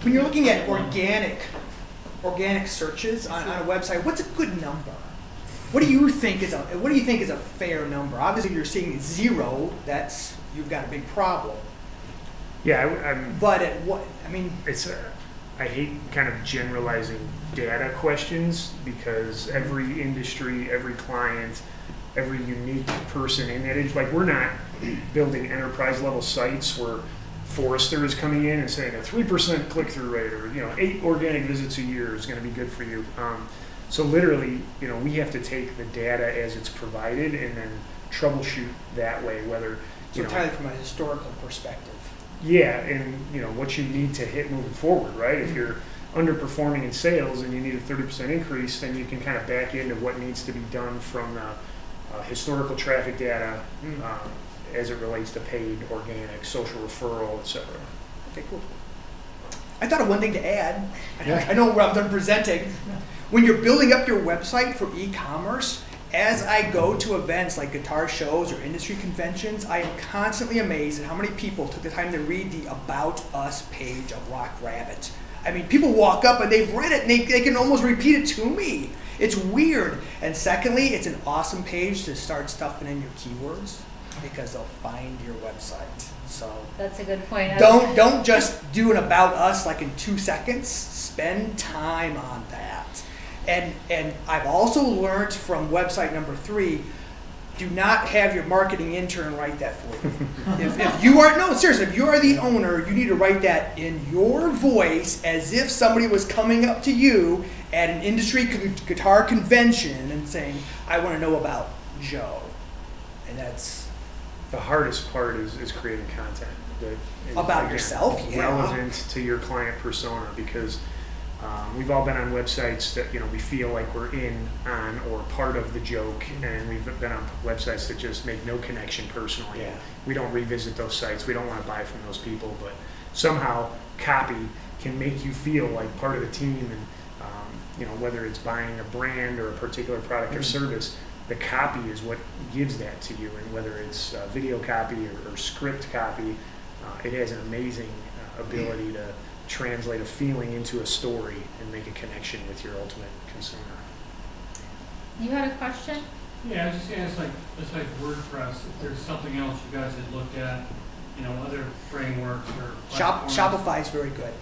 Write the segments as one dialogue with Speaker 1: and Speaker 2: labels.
Speaker 1: When you're looking at organic searches on a website, what's a good number? What do you think is a fair number? Obviously, if you're seeing 0, you've got a big problem.
Speaker 2: Yeah,
Speaker 1: but at what? I mean,
Speaker 2: I hate kind of generalizing data questions because every industry, every client, every unique person in that industry, like we're not building enterprise level sites where Forrester is coming in and saying a 3% click-through rate or 8 organic visits a year is going to be good for you. So literally, we have to take the data as it's provided and then troubleshoot that way. Whether
Speaker 1: entirely from a historical perspective.
Speaker 2: Yeah, and what you need to hit moving forward, right? If you're underperforming in sales and you need a 30% increase, then you can kind of back into what needs to be done from historical traffic data as it relates to paid, organic, social referral, etc.
Speaker 1: Okay, cool. I thought of one thing to add. I know I'm done presenting. When you're building up your website for e-commerce, as I go to events like guitar shows or industry conventions, I am constantly amazed at how many people took the time to read the About Us page of Rock Rabbit. I mean, people walk up and they've read it and they can almost repeat it to me. It's weird. And secondly, it's an awesome page to start stuffing in your keywords because they'll find your website. So
Speaker 3: that's a good point.
Speaker 1: Don't just do an About Us like in 2 seconds. Spend time on that. And I've also learned from website number 3, do not have your marketing intern write that for you. If you are, no, seriously, if you are the owner, you need to write that in your voice as if somebody was coming up to you at an industry guitar convention and saying, I want to know about Joe. And that's...
Speaker 2: The hardest part is creating content that is,
Speaker 1: about yourself,
Speaker 2: relevant to your client persona, because we've all been on websites that we feel like we're on or part of the joke, and we've been on websites that just make no connection personally.
Speaker 1: Yeah.
Speaker 2: We don't revisit those sites. We don't want to buy from those people, but somehow copy can make you feel like part of the team, and whether it's buying a brand or a particular product or service, the copy is what gives that to you. And whether it's video copy or script copy, it has an amazing ability to translate a feeling into a story and make a connection with your ultimate consumer.
Speaker 3: You had a question?
Speaker 4: Yeah, I was just going to ask, besides WordPress, if there's something else you guys had looked at, other frameworks or platforms.
Speaker 1: Shopify is very good.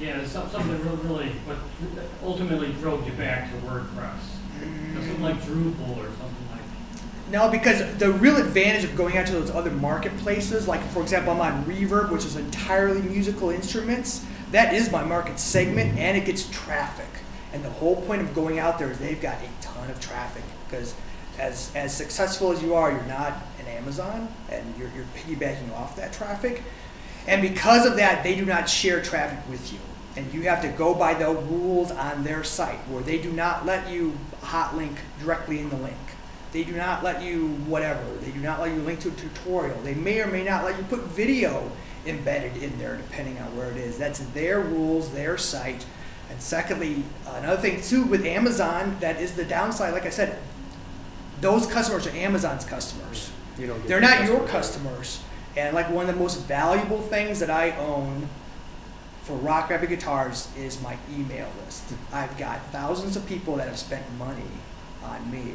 Speaker 4: Yeah, something that really what ultimately drove you back to WordPress. Something like Drupal or something like that.
Speaker 1: No, because the real advantage of going out to those other marketplaces, like for example, I'm on Reverb, which is entirely musical instruments. That is my market segment, and it gets traffic. And the whole point of going out there is they've got a ton of traffic, because as successful as you are, you're not an Amazon, and you're piggybacking off that traffic. And because of that, they do not share traffic with you. And you have to go by the rules on their site, where they do not let you hot link directly in the link. They do not let you whatever. They do not let you link to a tutorial. They may or may not let you put video embedded in there, depending on where it is. That's their rules, their site. And secondly, another thing too with Amazon, that is the downside. Like I said, those customers are Amazon's customers. They're not your customers. And like one of the most valuable things that I own for Rock Rabbit guitars is my email list. I've got thousands of people that have spent money on me,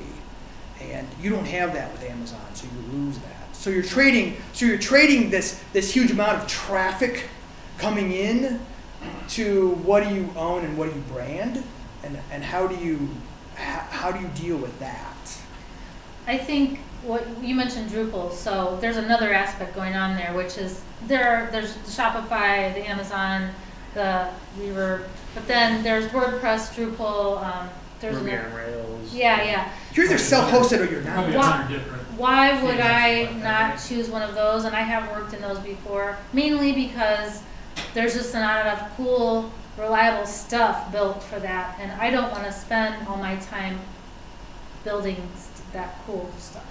Speaker 1: and you don't have that with Amazon, so you lose that. So you're trading this huge amount of traffic coming in to what do you own and what do you brand, and how do you deal with that?
Speaker 3: I think what you mentioned Drupal, so there's another aspect going on there, which is there's the Shopify, the Amazon, the Reverb, but then there's WordPress, Drupal, there's
Speaker 2: Ruby on Rails.
Speaker 3: Yeah.
Speaker 1: You're either self-hosted or you're not.
Speaker 3: Why would I not choose one of those? And I have worked in those before, mainly because there's just not enough cool, reliable stuff built for that, and I don't want to spend all my time building that cool stuff.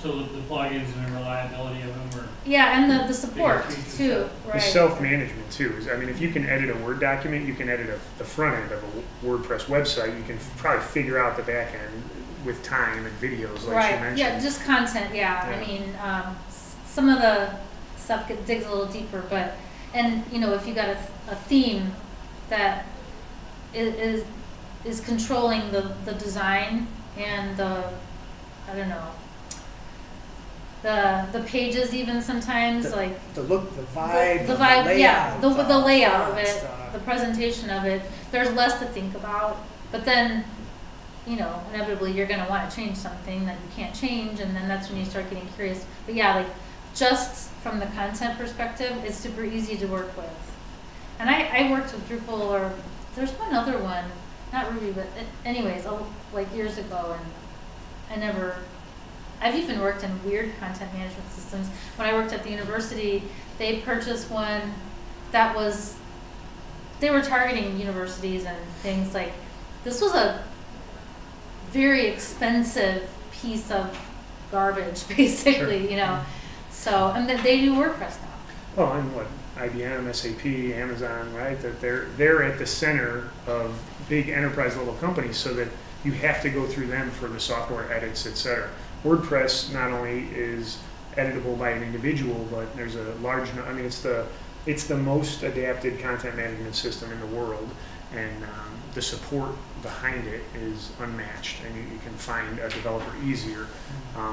Speaker 4: So the plugins and the reliability of them are...
Speaker 3: Yeah, and the support too, right.
Speaker 2: The self-management too. I mean, if you can edit a Word document, you can edit the front end of a WordPress website. You can probably figure out the back end with time and videos like you mentioned.
Speaker 3: Yeah, just content, yeah. I mean, some of the stuff digs a little deeper, but And if you got a theme that is controlling the design and the, I don't know, the pages even sometimes, like
Speaker 1: the look, the vibe,
Speaker 3: the vibe,
Speaker 1: layout,
Speaker 3: the layout of
Speaker 1: fonts,
Speaker 3: it, the presentation of it. There's less to think about, but then inevitably you're going to want to change something that you can't change, and then that's when you start getting curious. But yeah, like just from the content perspective, it's super easy to work with. And I worked with Drupal, or there's one other one, not Ruby, but anyways, like years ago, and I've even worked in weird content management systems. When I worked at the university, they purchased one that they were targeting universities and things like, this was a very expensive piece of garbage, basically,
Speaker 2: Sure.
Speaker 3: So, and they do WordPress now.
Speaker 2: Well, and what, IBM, SAP, Amazon, right? That they're at the center of big enterprise level companies, so that you have to go through them for the software edits, etc. WordPress not only is editable by an individual, but there's a large, I mean, it's the most adapted content management system in the world, and the support behind it is unmatched, and you can find a developer easier.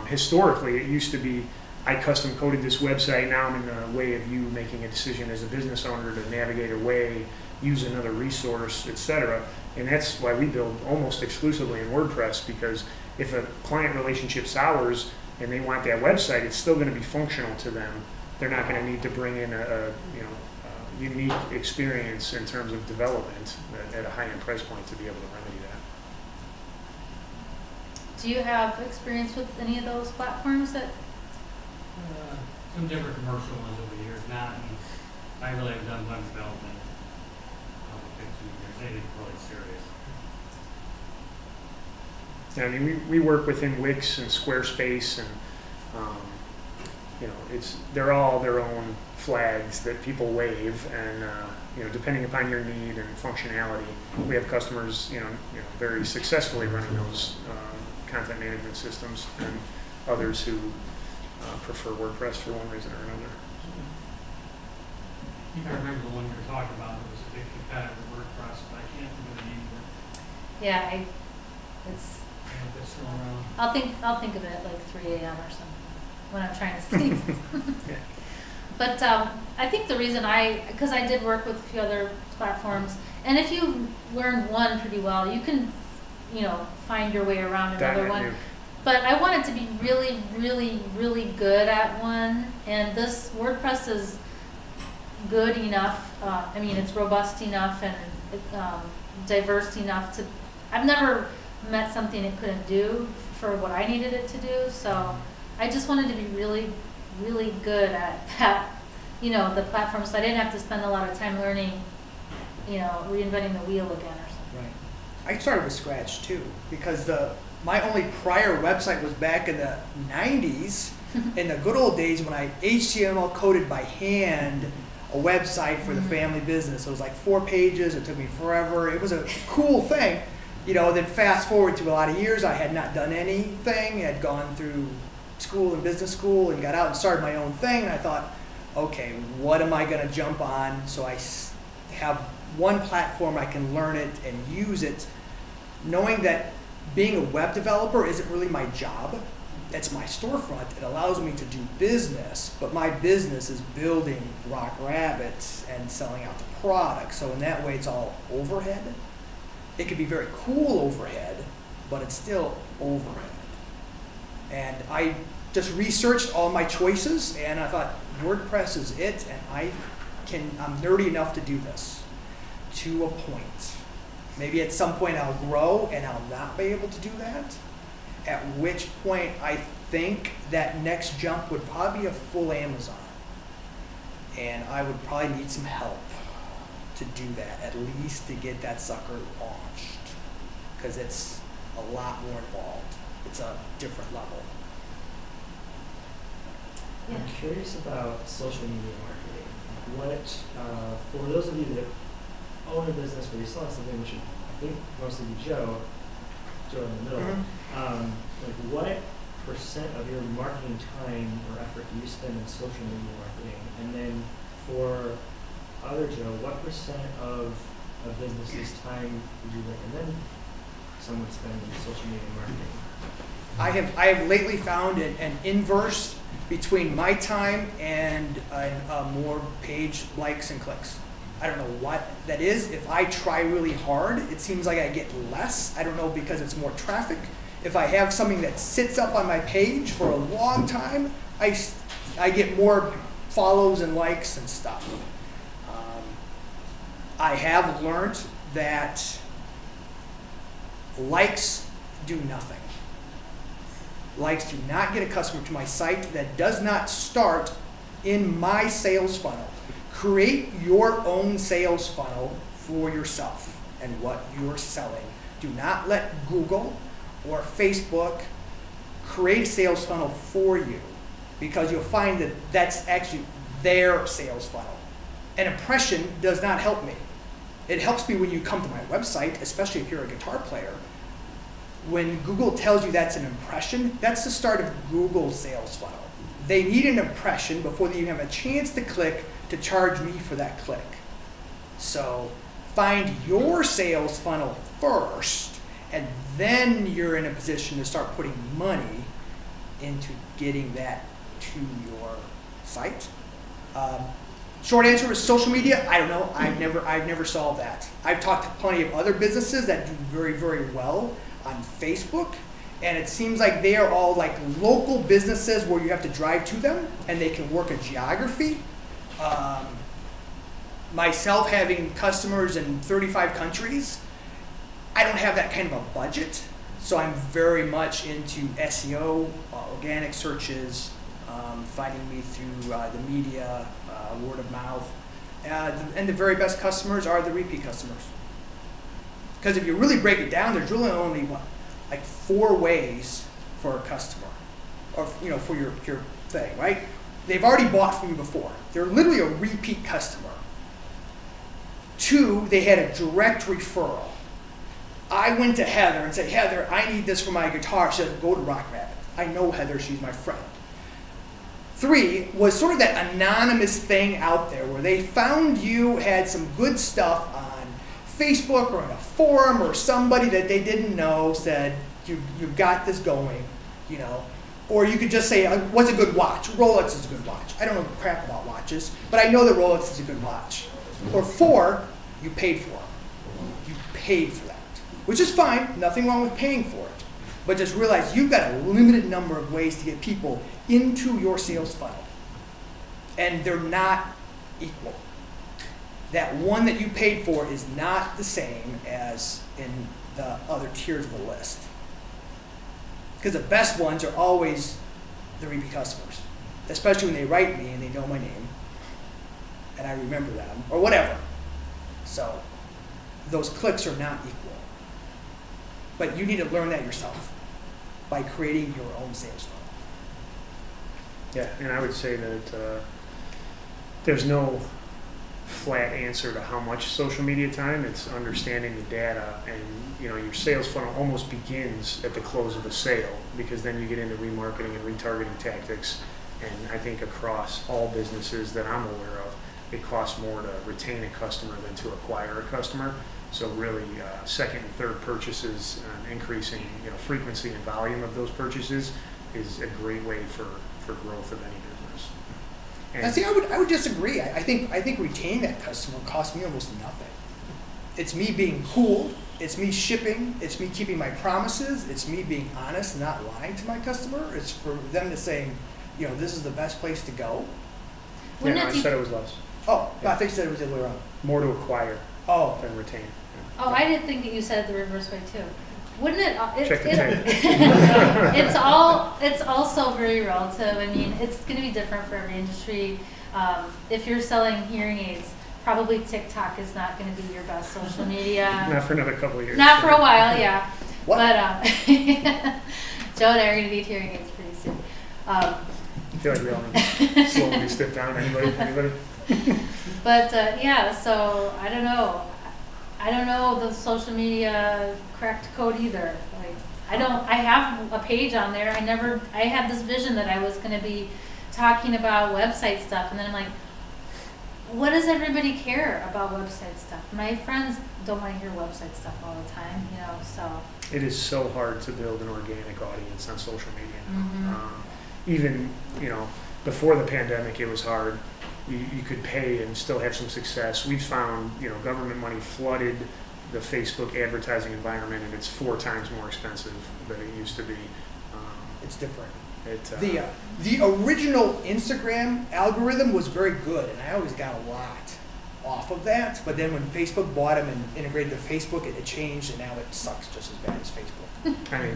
Speaker 2: Historically, it used to be, I custom coded this website, now I'm in the way of you making a decision as a business owner to navigate away, use another resource, etc. And that's why we build almost exclusively in WordPress, because if a client relationship sours and they want that website, it's still going to be functional to them. They're not going to need to bring in a unique experience in terms of development at a high-end price point to be able to remedy that.
Speaker 3: Do you have experience with any of those platforms that?
Speaker 4: Some different commercial ones over the years. I really have done web development probably 15 years. Anything really serious.
Speaker 2: Yeah, I mean, we work within Wix and Squarespace, and they're all their own flags that people wave, and depending upon your need and functionality, we have customers very successfully running those content management systems, and others who prefer WordPress for one reason or another.
Speaker 4: I think I remember the one you were talking about. It was a big competitor to WordPress, but I can't think of the name of it.
Speaker 3: Yeah,
Speaker 4: It's still around.
Speaker 3: I'll think of it at like 3 a.m. or something when I'm trying to sleep.
Speaker 2: Yeah.
Speaker 3: But I think the reason because I did work with a few other platforms, and if you learn one pretty well, you can, find your way around another one. But I wanted to be really, really, really good at one, and this WordPress is good enough. It's robust enough and diverse enough to. I've never met something it couldn't do for what I needed it to do. So I just wanted to be really, really good at that. The platform, so I didn't have to spend a lot of time learning, reinventing the wheel again or something.
Speaker 1: Right. I started with scratch too, because my only prior website was back in the 90s, in the good old days when I HTML coded by hand a website for the family business. It was like 4 pages. It took me forever. It was a cool thing. Then fast forward to a lot of years, I had not done anything. I had gone through school and business school and got out and started my own thing. And I thought, okay, what am I going to jump on? So I have one platform I can learn it and use it, knowing that being a web developer isn't really my job. It's my storefront. It allows me to do business, but my business is building Rock Rabbits and selling out the product. So in that way, it's all overhead. It could be very cool overhead, but it's still overhead. And I just researched all my choices, and I thought WordPress is it, and I'm nerdy enough to do this to a point. Maybe at some point I'll grow and I'll not be able to do that, at which point I think that next jump would probably be a full Amazon. And I would probably need some help to do that, at least to get that sucker launched, because it's a lot more involved. It's a different level.
Speaker 3: Yeah.
Speaker 5: I'm curious about social media marketing. For those of you that own a business where you sell something, which I think mostly be Joe in the middle, what percent of your marketing time or effort do you spend in social media marketing? And then for other Joe, what percent of a business's time would you recommend someone spend in social media marketing?
Speaker 1: I have lately found an inverse between my time and more page likes and clicks. I don't know what that is. If I try really hard, it seems like I get less. I don't know, because it's more traffic. If I have something that sits up on my page for a long time, I get more follows and likes and stuff. I have learned that likes do nothing. Likes do not get a customer to my site that does not start in my sales funnel. Create your own sales funnel for yourself and what you're selling. Do not let Google or Facebook create a sales funnel for you, because you'll find that that's actually their sales funnel. An impression does not help me. It helps me when you come to my website, especially if you're a guitar player. When Google tells you that's an impression, that's the start of Google's sales funnel. They need an impression before they even have a chance to click to charge me for that click. So find your sales funnel first, and then you're in a position to start putting money into getting that to your site. Short answer is social media. I don't know. I've never solved that. I've talked to plenty of other businesses that do very, very well on Facebook, and it seems like they are all like local businesses where you have to drive to them, and they can work a geography. Myself having customers in 35 countries, I don't have that kind of a budget, so I'm very much into SEO, organic searches, finding me through the media, word of mouth, and the very best customers are the repeat customers. Because if you really break it down, there's really only like 4 ways for a customer, or for your thing, right? They've already bought from you before. They're literally a repeat customer. 2, they had a direct referral. I went to Heather and said, Heather, I need this for my guitar. She said, go to Rock Rabbit. I know Heather, she's my friend. 3 was sort of that anonymous thing out there where they found you had some good stuff on Facebook or in a forum, or somebody that they didn't know said, you've got this going, Or you could just say, what's a good watch? Rolex is a good watch. I don't know crap about watches, but I know that Rolex is a good watch. Or 4, you paid for it. You paid for that, which is fine. Nothing wrong with paying for it. But just realize you've got a limited number of ways to get people into your sales funnel. And they're not equal. That one that you paid for is not the same as in the other tiers of the list. Because the best ones are always the repeat customers, especially when they write me and they know my name and I remember them or whatever. So those clicks are not equal. But you need to learn that yourself by creating your own sales funnel.
Speaker 2: Yeah, and I would say that there's no flat answer to how much social media time. It's understanding the data, and your sales funnel almost begins at the close of a sale, because then you get into remarketing and retargeting tactics. And I think across all businesses that I'm aware of, it costs more to retain a customer than to acquire a customer. So really, second and third purchases, increasing frequency and volume of those purchases is a great way for growth of any business.
Speaker 1: And see, I would disagree. I think retaining that customer costs me almost nothing. It's me being cool. It's me shipping. It's me keeping my promises. It's me being honest and not lying to my customer. It's for them to say, this is the best place to go.
Speaker 2: I said it was less.
Speaker 1: Oh, yeah. I think you said it was the other way around.
Speaker 2: More to acquire than retain. Yeah.
Speaker 3: Oh, I didn't think that you said it the reverse way too. Wouldn't it?
Speaker 2: Check the tape.
Speaker 3: It's also very relative. I mean, it's going to be different for every industry. If you're selling hearing aids, probably TikTok is not going to be your best social media.
Speaker 2: Not for another couple of years.
Speaker 3: Not for a while, yeah.
Speaker 1: What?
Speaker 3: But Joe and I are going to be hearing aids pretty soon.
Speaker 2: I feel like we all need to slowly step down. Anybody?
Speaker 3: But yeah, so I don't know. I don't know the social media cracked code either. Like I have a page on there. I had this vision that I was going to be talking about website stuff, and then I'm like, what does everybody care about website stuff? My friends don't want to hear website stuff all the time, you know, so.
Speaker 2: It is so hard to build an organic audience on social media now.
Speaker 3: Mhm.
Speaker 2: Even, you know, before the pandemic, it was hard. You could pay and still have some success. We've found, you know, government money flooded the Facebook advertising environment, and it's 4 times more expensive than it used to be.
Speaker 1: It's different.
Speaker 2: It,
Speaker 1: The original Instagram algorithm was very good, and I always got a lot off of that. But then when Facebook bought them and integrated to Facebook, it changed, and now it sucks just as bad as Facebook.
Speaker 2: I mean,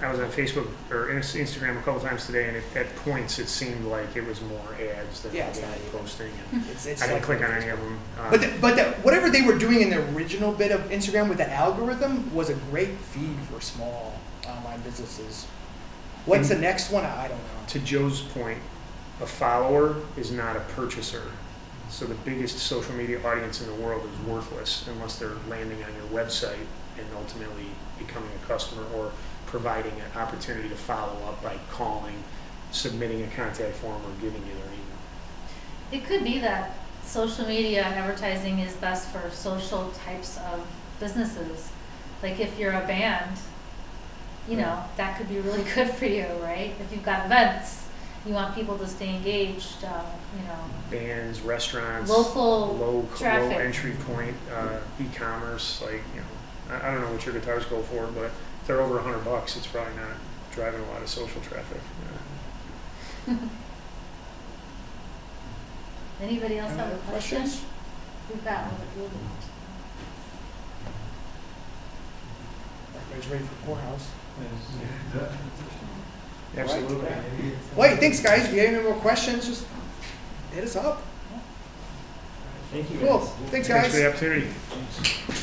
Speaker 2: I was on Facebook or Instagram a couple times today, and at points it seemed like it was more ads than
Speaker 1: Yeah, it's
Speaker 2: organic
Speaker 1: not even.
Speaker 2: posting.
Speaker 1: It's
Speaker 2: I didn't
Speaker 1: like-
Speaker 2: click on any of them.
Speaker 1: But whatever they were doing in the original bit of Instagram with the algorithm was a great feed for small online businesses. What's the next one? I don't know.
Speaker 2: To Joe's point, a follower is not a purchaser. So the biggest social media audience in the world is worthless unless they're landing on your website and ultimately becoming a customer or providing an opportunity to follow up by calling, submitting a contact form, or giving you their email.
Speaker 3: It could be that social media advertising is best for social types of businesses. Like if you're a band, you know, that could be really good for you, right? If you've got events, you want people to stay engaged, you know.
Speaker 2: Bands, restaurants,
Speaker 3: Local
Speaker 2: low
Speaker 3: traffic.
Speaker 2: entry point, e-commerce. Like, you know, I don't know what your guitars go for, but if they're over $100, it's probably not driving a lot of social traffic.
Speaker 3: Anybody else
Speaker 1: Any
Speaker 3: have a
Speaker 1: other
Speaker 3: question?
Speaker 1: questions?
Speaker 3: We've got one.
Speaker 1: Everybody's ready for Poorhouse.
Speaker 2: Absolutely.
Speaker 1: Wait, thanks guys. If you have any more questions, just hit us up.
Speaker 5: Thank you,
Speaker 1: Cool.
Speaker 5: guys.
Speaker 1: Thanks
Speaker 2: Thanks
Speaker 1: guys.
Speaker 2: for the opportunity.